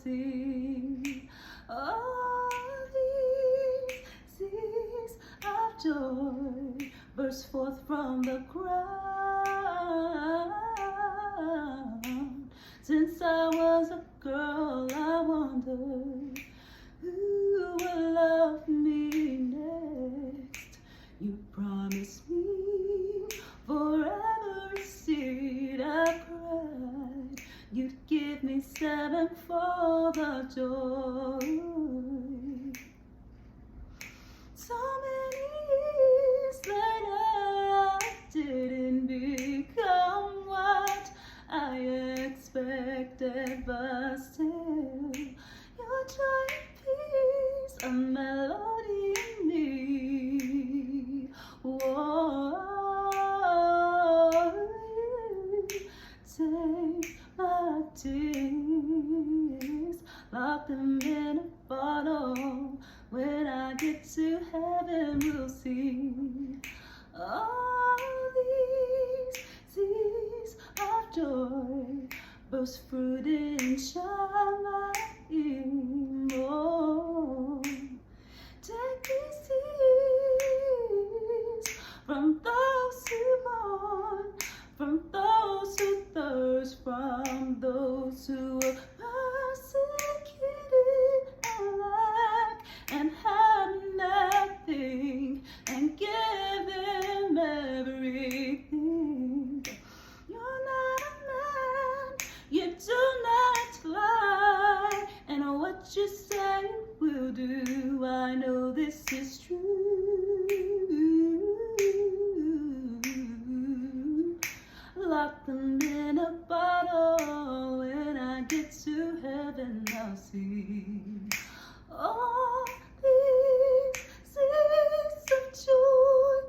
sing. All these seas of joy burst forth from the ground. Since I was a girl, I wondered who will love me next. You promised me forever a seed. I cried you'd give me 7 for the joy. So many years later, I didn't become what I expected, but still, your joy and peace, a melody in me. Whoa, take my tears, lock them in a bottle. When I get to heaven, we'll sing. All these seas of joy burst fruit and shine like more. Take these tears from those who mourn, from those who thirst, from those who are persecuted alike and have nothing, and give them everything. You're not a man, you do not lie, and what you say will do. I know this is true. Lock them in a bottle. When I get to heaven, I'll see all these seeds of joy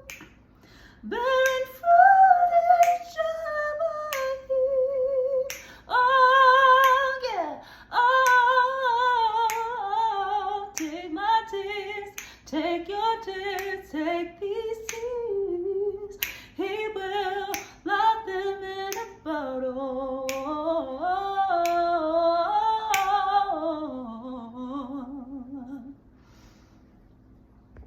bearing fruit and shine like heat. Oh yeah, oh, take my tears, take your tears, take these